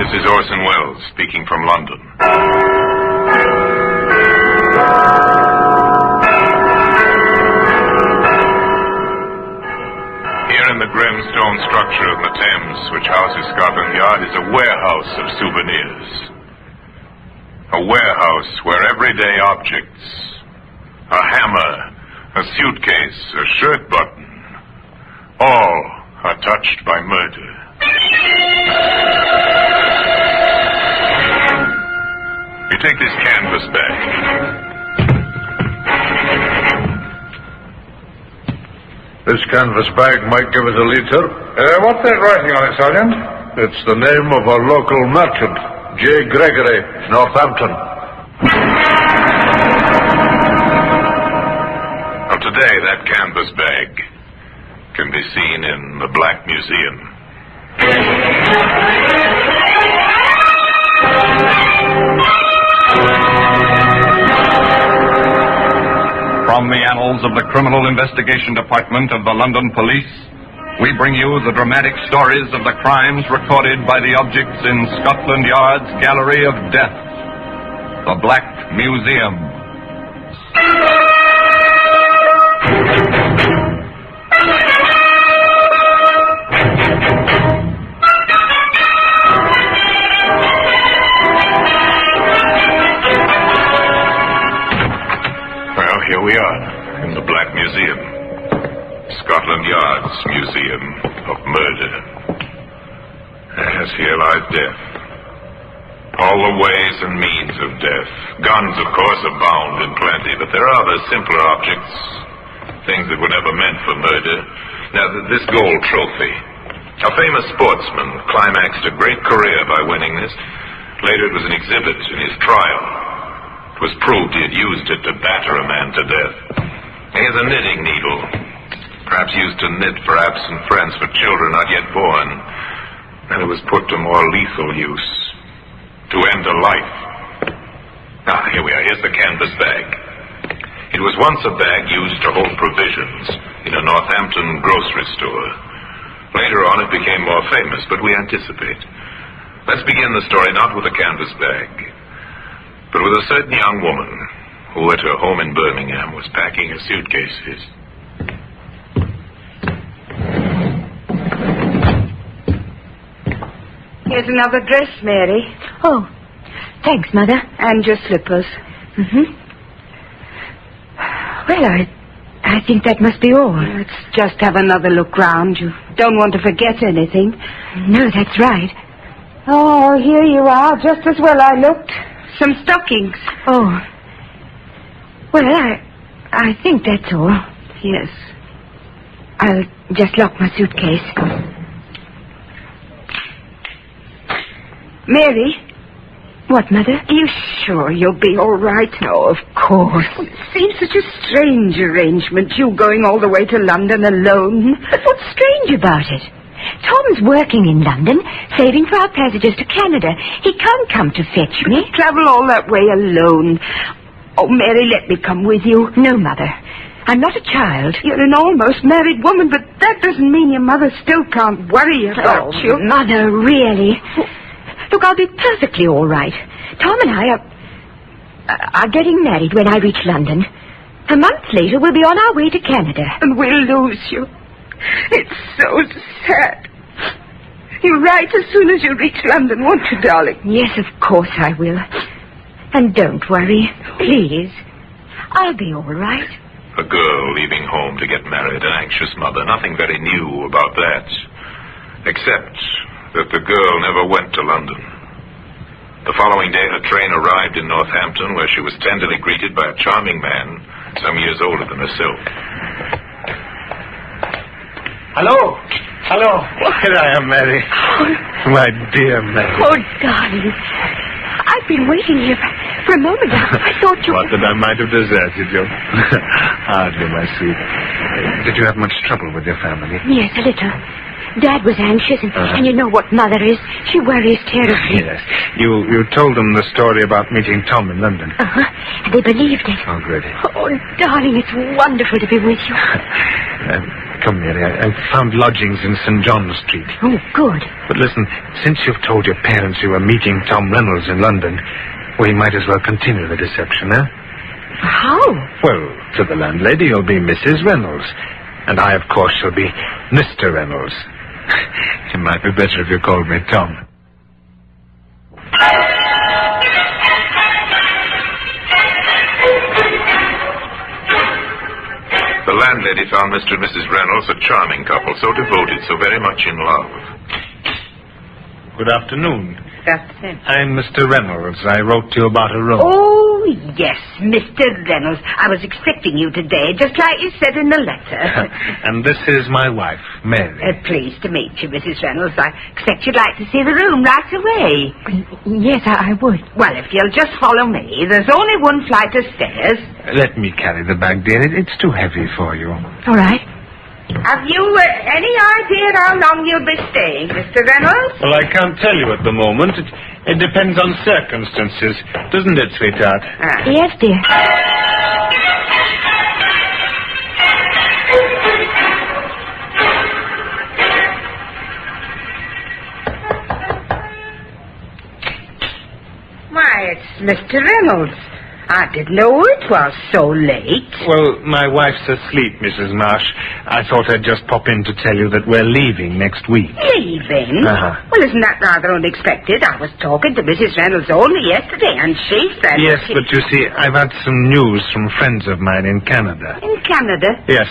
This is Orson Welles speaking from London. Here in the grim stone structure of the Thames, which houses Scotland Yard, is a warehouse of souvenirs. A warehouse where everyday objects, a hammer, a suitcase, a shirt button, all are touched by murder. You take this canvas bag. This canvas bag might give us a lead, sir. What's that writing on it, Sergeant? It's the name of a local merchant, J. Gregory, Northampton. Well, today, that canvas bag can be seen in the Black Museum. From the annals of the Criminal Investigation Department of the London Police, we bring you the dramatic stories of the crimes recorded by the objects in Scotland Yard's Gallery of Death, the Black Museum. Here we are, in the Black Museum. Scotland Yard's Museum of Murder. Yes, here lies death. All the ways and means of death. Guns, of course, abound in plenty, but there are other simpler objects, things that were never meant for murder. Now, this gold trophy. A famous sportsman climaxed a great career by winning this. Later, it was an exhibit in his trial. It was proved he had used it to batter a man to death. Here's a knitting needle, perhaps used to knit for absent friends, for children not yet born. And it was put to more lethal use, to end a life. Here we are. Here's the canvas bag. It was once a bag used to hold provisions in a Northampton grocery store. Later on, it became more famous, but we anticipate. Let's begin the story not with a canvas bag, but with a certain young woman who at her home in Birmingham was packing her suitcases. Here's another dress, Mary. Oh, thanks, Mother. And your slippers. Mm-hmm. Well, I think that must be all. Let's just have another look round. You don't want to forget anything. No, that's right. Oh, here you are, just as well I looked. Some stockings. Oh. Well, I think that's all. Yes. I'll just lock my suitcase. Mary? What, Mother? Are you sure you'll be all right? Oh, of course. It seems such a strange arrangement, you going all the way to London alone. But what's strange about it? Tom's working in London, saving for our passages to Canada. He can't come to fetch me. Travel all that way alone. Oh, Mary, let me come with you. No, Mother. I'm not a child. You're an almost married woman, but that doesn't mean your mother still can't worry about you. Mother, really. Look, I'll be perfectly all right. Tom and I are getting married when I reach London. A month later, we'll be on our way to Canada. And we'll lose you. It's so sad. You'll write as soon as you reach London, won't you, darling? Yes, of course I will. And don't worry, please. I'll be all right. A girl leaving home to get married, an anxious mother. Nothing very new about that. Except that the girl never went to London. The following day, her train arrived in Northampton, where she was tenderly greeted by a charming man some years older than herself. Hello. Here I am, Mary. My dear Mary. Oh, darling. I've been waiting here for a moment. I thought you... What, that I might have deserted you? Hardly, my sweet. Did you have much trouble with your family? Yes, a little. Dad was anxious, and you know what Mother is. She worries terribly. Yes. You told them the story about meeting Tom in London. And they believed it. Oh, good. Oh, darling, it's wonderful to be with you. Come, Mary, I found lodgings in St. John's Street. Oh, good. But listen, since you've told your parents you were meeting Tom Reynolds in London, we might as well continue the deception, eh? How? Well, to the landlady, you'll be Mrs. Reynolds. And I, of course, shall be Mr. Reynolds. It might be better if you called me Tom. The landlady found Mr. and Mrs. Reynolds a charming couple, so devoted, so very much in love. Good afternoon. That's it. I'm Mr. Reynolds. I wrote to you about a room. Oh, yes, Mr. Reynolds. I was expecting you today, just like you said in the letter. And this is my wife, Mary. Pleased to meet you, Mrs. Reynolds. I expect you'd like to see the room right away. Yes, I would. Well, if you'll just follow me. There's only one flight of stairs. Let me carry the bag, dear. It's too heavy for you. All right. Have you any idea how long you'll be staying, Mr. Reynolds? Well, I can't tell you at the moment. It depends on circumstances, doesn't it, sweetheart? Yes, dear. Why, it's Mr. Reynolds. I didn't know it was so late. Well, my wife's asleep, Mrs. Marsh. I thought I'd just pop in to tell you that we're leaving next week. Leaving? Uh-huh. Well, isn't that rather unexpected? I was talking to Mrs. Reynolds only yesterday, and she said... Yes, but you see, I've had some news from friends of mine in Canada. In Canada? Yes.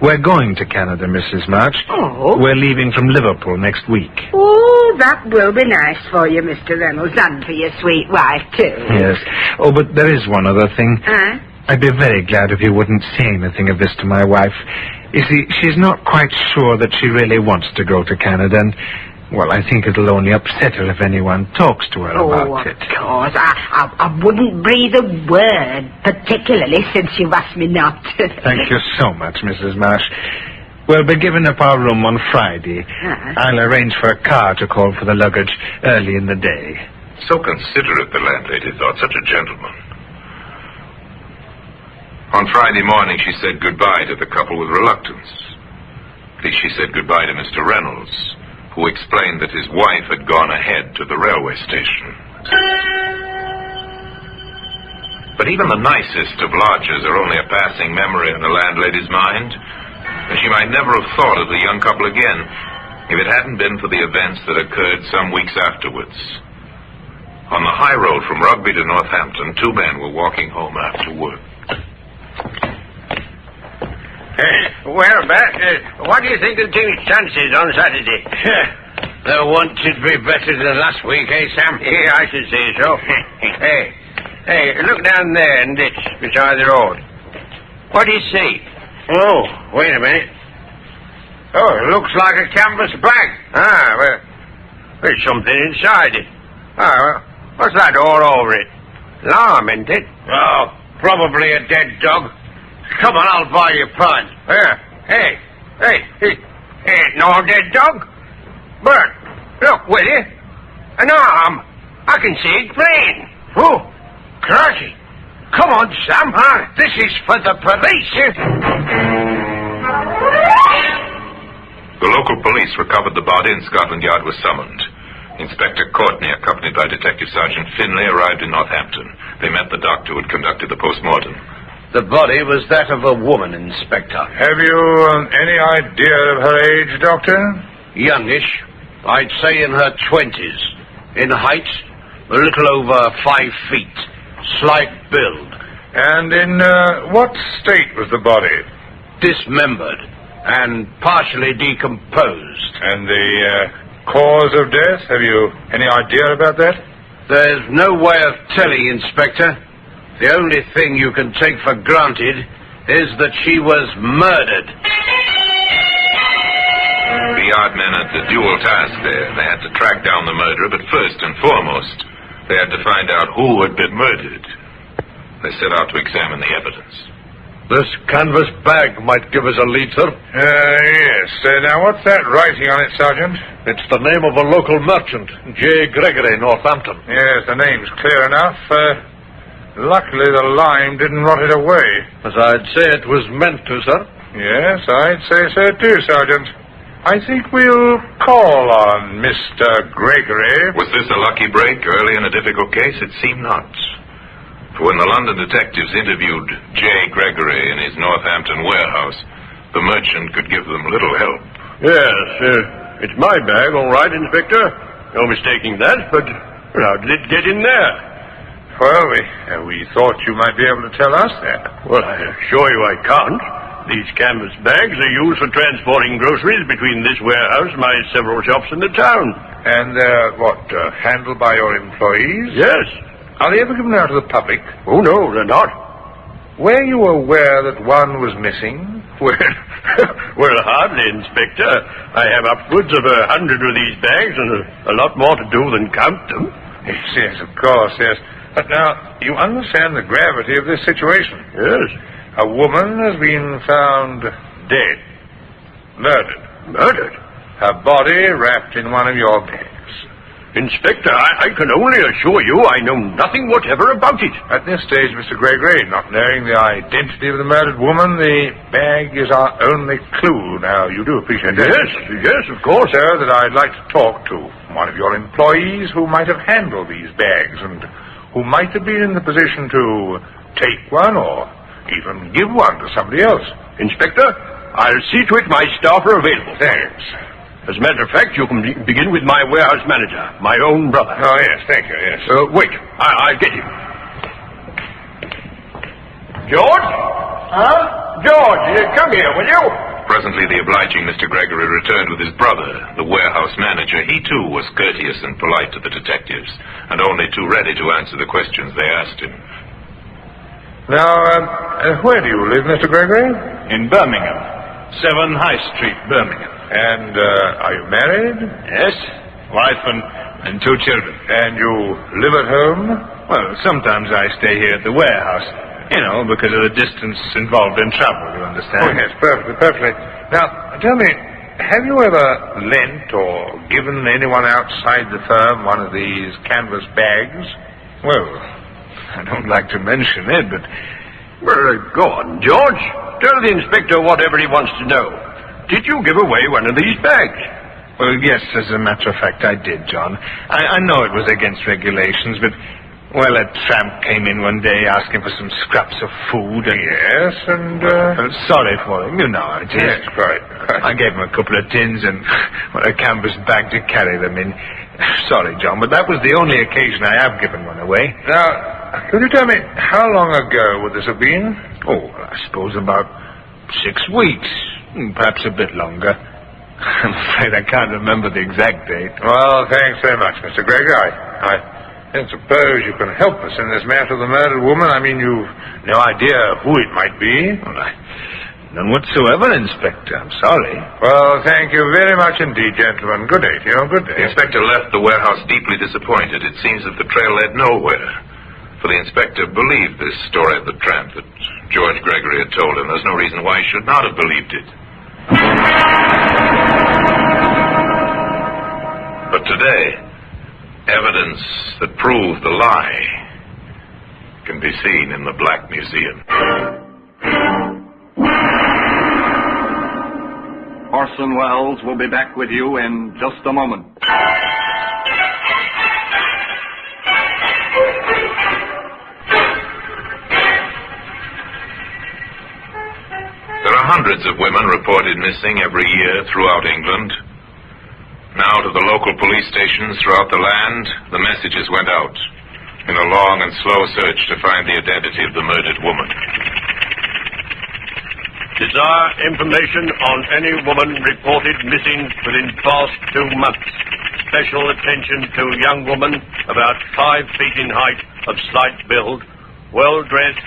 We're going to Canada, Mrs. March. Oh? We're leaving from Liverpool next week. Oh, that will be nice for you, Mr. Reynolds, and for your sweet wife, too. Yes. Oh, but there is one other thing. Huh? I'd be very glad if you wouldn't say anything of this to my wife. You see, she's not quite sure that she really wants to go to Canada, and, well, I think it'll only upset her if anyone talks to her about it. Oh, of course. I wouldn't breathe a word, particularly since you asked me not to. Thank you so much, Mrs. Marsh. We'll be giving up our room on Friday. I'll arrange for a car to call for the luggage early in the day. So considerate, the landlady thought, such a gentleman. On Friday morning, she said goodbye to the couple with reluctance. At least she said goodbye to Mr. Reynolds, who explained that his wife had gone ahead to the railway station. But even the nicest of lodgers are only a passing memory in the landlady's mind, and she might never have thought of the young couple again if it hadn't been for the events that occurred some weeks afterwards. On the high road from Rugby to Northampton, two men were walking home after work. Well, Bat, what do you think of the team's chances on Saturday? They want to be better than last week, eh, Sam? Yeah, I should say so. Hey, look down there in the ditch beside the road. What do you see? Oh, wait a minute. Oh, it looks like a canvas bag. Well, there's something inside it. Well, what's that all over it? Lime, isn't it? Oh, probably a dead dog. Come on, I'll buy you a prize. Hey, ain't no dead dog. But, look, will you? An arm. I can see it plain. Oh, crikey. Come on, Sam. This is for the police. The local police recovered the body and Scotland Yard was summoned. Inspector Courtney, accompanied by Detective Sergeant Finlay, arrived in Northampton. They met the doctor who had conducted the post-mortem. The body was that of a woman, Inspector. Have you any idea of her age, Doctor? Youngish. I'd say in her 20s. In height, a little over 5 feet. Slight build. And in what state was the body? Dismembered and partially decomposed. And the cause of death? Have you any idea about that? There's no way of telling, Inspector. The only thing you can take for granted is that she was murdered. The yard men had the dual task there. They had to track down the murderer, but first and foremost, they had to find out who had been murdered. They set out to examine the evidence. This canvas bag might give us a lead, sir. Yes. Now, what's that writing on it, Sergeant? It's the name of a local merchant, J. Gregory, Northampton. Yes, the name's clear enough. Luckily, the lime didn't rot it away. As I'd say it was meant to, sir. Yes, I'd say so too, Sergeant. I think we'll call on Mr. Gregory. Was this a lucky break early in a difficult case? It seemed not. For when the London detectives interviewed J. Gregory in his Northampton warehouse, the merchant could give them little help. Yes, it's my bag, all right, Inspector. No mistaking that, but how did it get in there? Well, we thought you might be able to tell us that. Well, I assure you I can't. These canvas bags are used for transporting groceries between this warehouse and my several shops in the town. And they're, handled by your employees? Yes. Are they ever given out to the public? Oh, no, they're not. Were you aware that one was missing? Well, hardly, Inspector. I have upwards of 100 of these bags and a lot more to do than count them. Yes, of course, yes. But now, you understand the gravity of this situation. Yes. A woman has been found dead. Murdered. Murdered? Her body wrapped in one of your bags. Inspector, I can only assure you I know nothing whatever about it. At this stage, Mr. Gregory, not knowing the identity of the murdered woman, the bag is our only clue. Now, you do appreciate that? Yes, of course. Sir, that I'd like to talk to one of your employees who might have handled these bags and who might have been in the position to take one or even give one to somebody else. Inspector, I'll see to it my staff are available. Thanks. As a matter of fact, you can begin with my warehouse manager, my own brother. Oh, yes, thank you, yes. Wait, I'll get him. George? Huh? George, come here, will you? Presently, the obliging Mr. Gregory returned with his brother, the warehouse manager. He, too, was courteous and polite to the detectives, and only too ready to answer the questions they asked him. Now, where do you live, Mr. Gregory? In Birmingham. 7 High Street, Birmingham. And, are you married? Yes. Wife and 2 children. And you live at home? Well, sometimes I stay here at the warehouse. You know, because of the distance involved in travel, you understand? Oh, yes, perfectly. Now, tell me, have you ever lent or given anyone outside the firm one of these canvas bags? Well, I don't like to mention it, but... Well, go on, George. Tell the inspector whatever he wants to know. Did you give away one of these bags? Well, yes, as a matter of fact, I did, John. I know it was against regulations, but... Well, a tramp came in one day asking for some scraps of food, and... Yes, and, sorry for him, you know how it is. Yes, quite. I gave him a couple of tins and a canvas bag to carry them in. Sorry, John, but that was the only occasion I have given one away. Now, could you tell me, how long ago would this have been? Oh, I suppose about 6 weeks, perhaps a bit longer. I'm afraid I can't remember the exact date. Well, thanks very much, Mr. Gregory. I don't suppose you can help us in this matter of the murdered woman. I mean, you've no idea who it might be. Well, none whatsoever, Inspector. I'm sorry. Well, thank you very much indeed, gentlemen. Good day to you. Good day. The inspector left the warehouse deeply disappointed. It seems that the trail led nowhere. For the inspector believed this story of the tramp that George Gregory had told him. There's no reason why he should not have believed it. But today, evidence that proved the lie can be seen in the Black Museum. Orson Welles will be back with you in just a moment. There are hundreds of women reported missing every year throughout England. Now to the local police stations throughout the land, the messages went out in a long and slow search to find the identity of the murdered woman. Desire information on any woman reported missing within past 2 months. Special attention to young woman about 5 feet in height, of slight build, well dressed.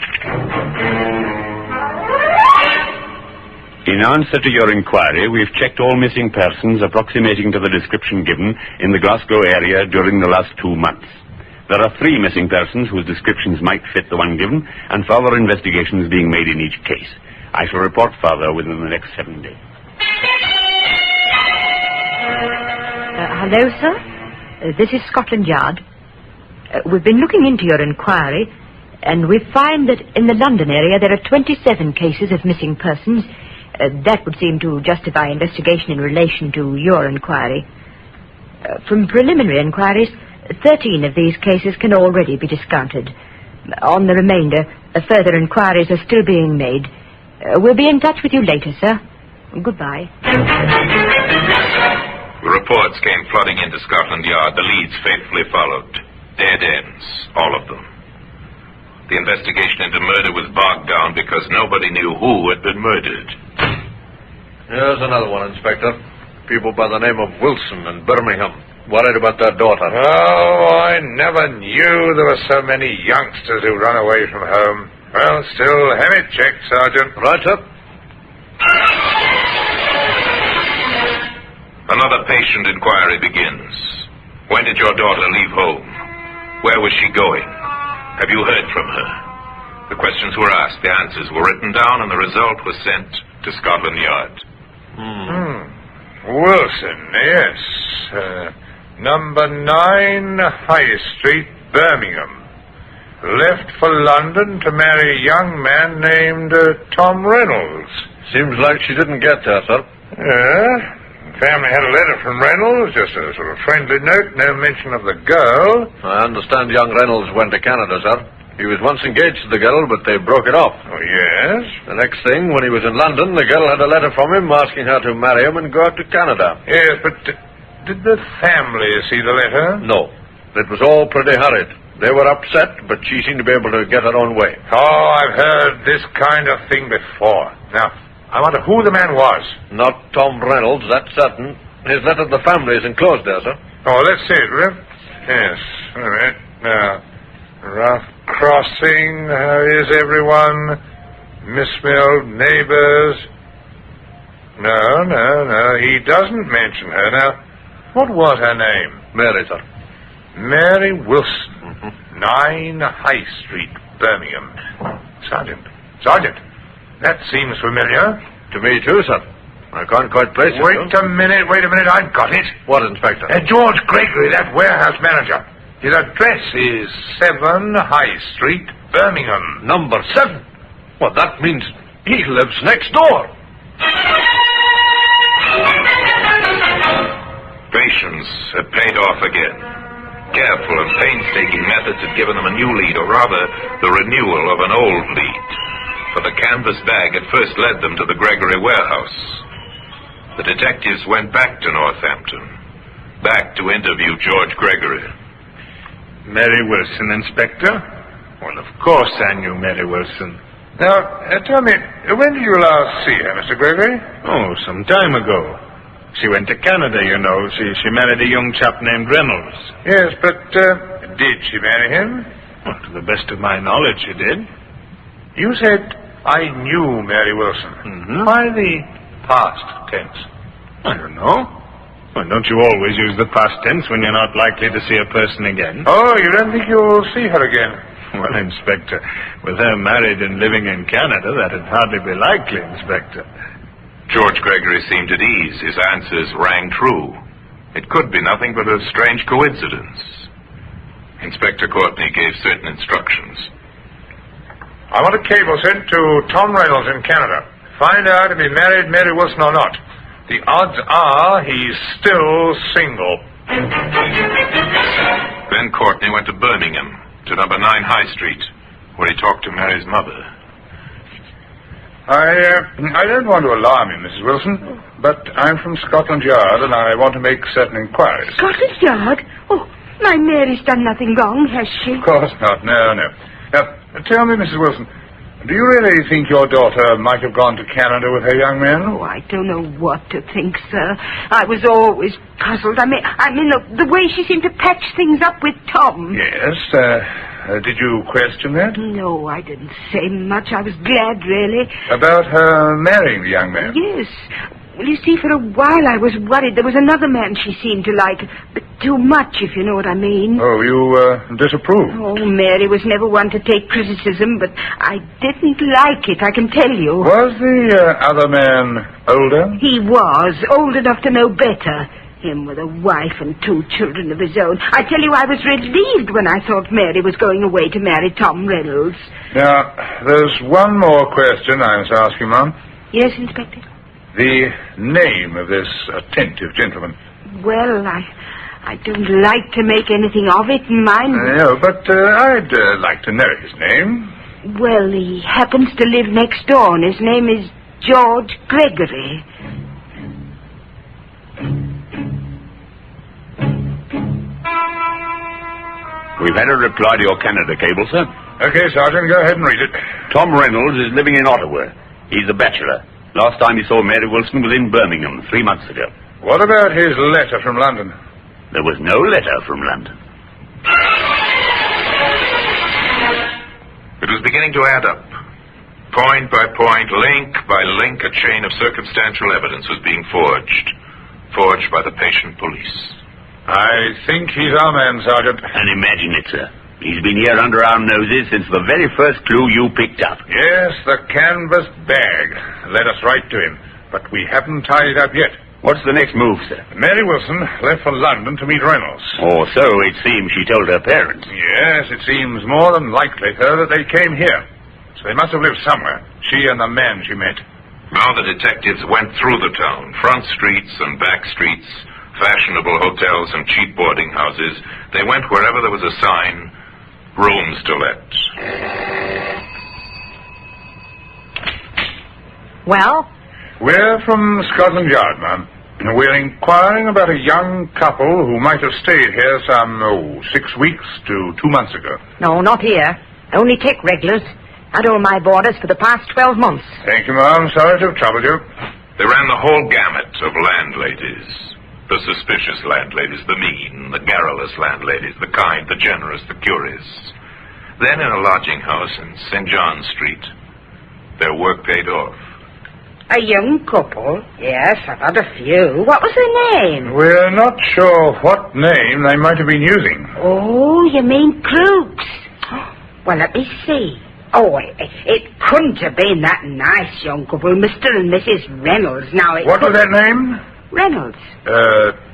In answer to your inquiry, we've checked all missing persons approximating to the description given in the Glasgow area during the last 2 months. There are 3 missing persons whose descriptions might fit the one given, and further investigations being made in each case. I shall report further within the next 7 days. Hello, sir. This is Scotland Yard. We've been looking into your inquiry, and we find that in the London area there are 27 cases of missing persons, That would seem to justify investigation in relation to your inquiry. From preliminary inquiries, 13 of these cases can already be discounted. On the remainder, further inquiries are still being made. We'll be in touch with you later, sir. Goodbye. The reports came flooding into Scotland Yard. The leads faithfully followed. Dead ends, all of them. The investigation into murder was bogged down because nobody knew who had been murdered. Here's another one, Inspector. People by the name of Wilson in Birmingham. Worried about their daughter. Oh, I never knew there were so many youngsters who run away from home. Well, still, have it checked, Sergeant. Right, sir. Another patient inquiry begins. When did your daughter leave home? Where was she going? Have you heard from her? The questions were asked, the answers were written down, and the result was sent to Scotland Yard. Wilson, yes. Number 9 High Street, Birmingham. Left for London to marry a young man named Tom Reynolds. Seems like she didn't get there, sir. Family had a letter from Reynolds, just a sort of friendly note, no mention of the girl. I understand young Reynolds went to Canada, sir. He was once engaged to the girl, but they broke it off. Oh, yes? The next thing, when he was in London, the girl had a letter from him asking her to marry him and go out to Canada. Yes, but did the family see the letter? No. It was all pretty hurried. They were upset, but she seemed to be able to get her own way. Oh, I've heard this kind of thing before. Now, I wonder who the man was. Not Tom Reynolds, that's certain. His letter to the family is enclosed there, sir. Oh, let's see it, Rev. Yes, wait a minute. Now, rough crossing, how is everyone? Misspelled neighbors. No, he doesn't mention her. Now, what was her name? Mary, sir. Mary Wilson, 9 High Street, Birmingham. Sergeant, that seems familiar. To me, too, sir. I can't quite place it. Wait a minute, I've got it. What, Inspector? George Gregory, that warehouse manager. His address is 7 High Street, Birmingham. Number 7? Well, that means he lives next door. Patience had paid off again. Careful and painstaking methods had given them a new lead, or rather, the renewal of an old lead. For the canvas bag had first led them to the Gregory warehouse. The detectives went back to Northampton, back to interview George Gregory. Mary Wilson, Inspector? Well, of course I knew Mary Wilson. Now, tell me, when did you last see her, Mr. Gregory? Oh, some time ago. She went to Canada, you know. She married a young chap named Reynolds. Yes, but did she marry him? Well, to the best of my knowledge, she did. You said, I knew Mary Wilson. Mm-hmm. Why the past tense? I don't know. Well, don't you always use the past tense when you're not likely to see a person again? Oh, you don't think you'll see her again? Well, Inspector, with her married and living in Canada, that'd hardly be likely, Inspector. George Gregory seemed at ease. His answers rang true. It could be nothing but a strange coincidence. Inspector Courtney gave certain instructions. I want a cable sent to Tom Reynolds in Canada. Find out if he married Mary Wilson or not. The odds are he's still single. Then Courtney went to Birmingham, to number 9 High Street, where he talked to Mary's mother. I don't want to alarm you, Mrs. Wilson, but I'm from Scotland Yard and I want to make certain inquiries. Scotland Yard? Oh, my Mary's done nothing wrong, has she? Of course not. No. Now, tell me, Mrs. Wilson, do you really think your daughter might have gone to Canada with her young man? Oh, I don't know what to think, sir. I was always puzzled. I mean, the way she seemed to patch things up with Tom. Yes, did you question that? No, I didn't say much. I was glad, really. About her marrying the young man? Yes. Well, you see, for a while I was worried. There was another man she seemed to like, but too much, if you know what I mean. Oh, you disapprove? Oh, Mary was never one to take criticism, but I didn't like it, I can tell you. Was the other man older? He was, old enough to know better. Him with a wife and 2 children of his own. I tell you, I was relieved when I thought Mary was going away to marry Tom Reynolds. Now, there's one more question I must ask you, Mum. Yes, Inspector? The name of this attentive gentleman. Well, I don't like to make anything of it, mind. No, but I'd like to know his name. Well, he happens to live next door, and his name is George Gregory. We've had a reply to your Canada cable, sir. Okay, Sergeant, go ahead and read it. Tom Reynolds is living in Ottawa. He's a bachelor. Last time he saw Mary Wilson was in Birmingham 3 months ago. What about his letter from London? There was no letter from London. It was beginning to add up. Point by point, link by link, a chain of circumstantial evidence was being forged by the patient police. I think he's our man, Sergeant. And imagine it, sir. He's been here under our noses since the very first clue you picked up. Yes, the canvas bag led us right to him, but we haven't tied it up yet. What's the next move, sir? Mary Wilson left for London to meet Reynolds. Or so it seems she told her parents. Yes, it seems more than likely, sir, that they came here. So they must have lived somewhere, she and the man she met. Now the detectives went through the town, front streets and back streets, fashionable hotels and cheap boarding houses. They went wherever there was a sign, rooms to let. Well? We're from Scotland Yard, ma'am. We're inquiring about a young couple who might have stayed here some, 6 weeks to 2 months ago. No, not here. Only take regulars. Had all my boarders for the past 12 months. Thank you, ma'am. Sorry to have troubled you. They ran the whole gamut of landladies. The suspicious landladies, the mean, the garrulous landladies, the kind, the generous, the curious. Then in a lodging house in St. John's Street, their work paid off. A young couple? Yes, I've had a few. What was their name? We're not sure what name they might have been using. Oh, you mean Crooks? Well, let me see. Oh, it couldn't have been that nice young couple, Mr. and Mrs. Reynolds. Now, What was that name? Reynolds.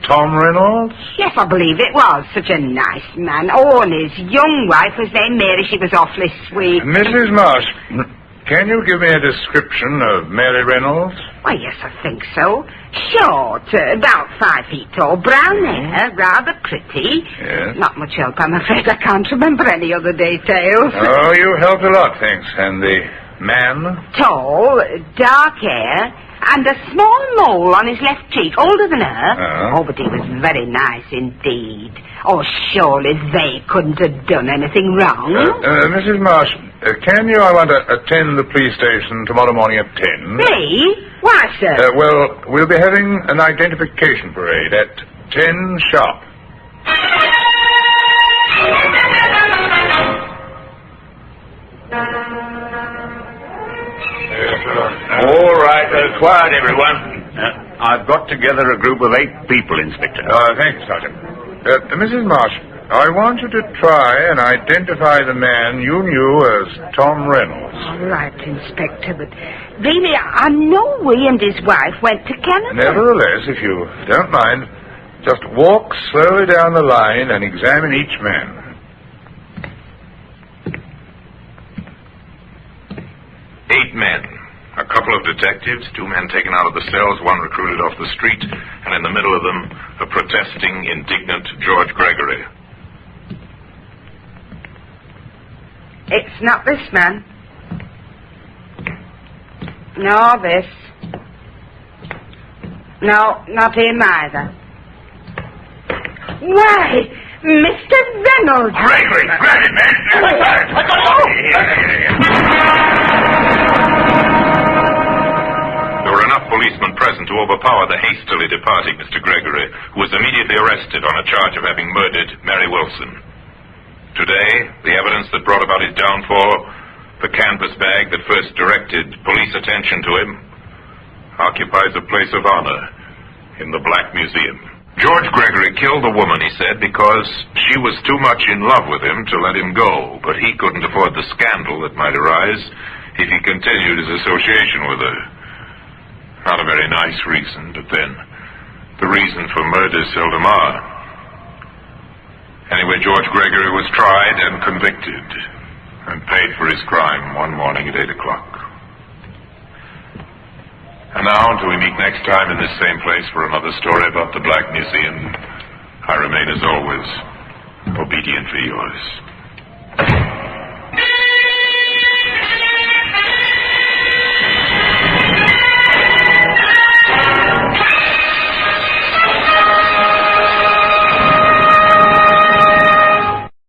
Tom Reynolds? Yes, I believe it was. Such a nice man. Oh, and his young wife was named Mary. She was awfully sweet. Mrs. Marsh, can you give me a description of Mary Reynolds? Why, yes, I think so. Short, about 5 feet tall, brown hair, rather pretty. Yes. Not much help, I'm afraid. I can't remember any other details. Oh, you helped a lot, thanks. And the man? Tall, dark hair, and a small mole on his left cheek, older than her. Oh, but he was very nice indeed. Oh, surely they couldn't have done anything wrong. Mrs. Marsh, can you, I want to attend the police station tomorrow morning at 10? Me? Why, sir? Well, we'll be having an identification parade at 10 sharp. All right, quiet, everyone. I've got together a group of 8 people, Inspector. Thank you, Sergeant. Mrs. Marsh, I want you to try and identify the man you knew as Tom Reynolds. All right, Inspector, but really, I know he and his wife went to Canada. Nevertheless, if you don't mind, just walk slowly down the line and examine each man. Eight men. A couple of detectives, 2 men taken out of the cells, 1 recruited off the street, and in the middle of them, a protesting, indignant George Gregory. It's not this man. Nor this. No, not him either. Why, Mr. Reynolds! Gregory, grab him, man! There were enough policemen present to overpower the hastily departing Mr. Gregory, who was immediately arrested on a charge of having murdered Mary Wilson. Today, the evidence that brought about his downfall, the canvas bag that first directed police attention to him, occupies a place of honor in the Black Museum. George Gregory killed the woman, he said, because she was too much in love with him to let him go, but he couldn't afford the scandal that might arise if he continued his association with her. Not a very nice reason, but then the reason for murder seldom are. Anyway, George Gregory was tried and convicted and paid for his crime one morning at 8 o'clock. And now, until we meet next time in this same place for another story about the Black Museum, I remain, as always, obediently yours.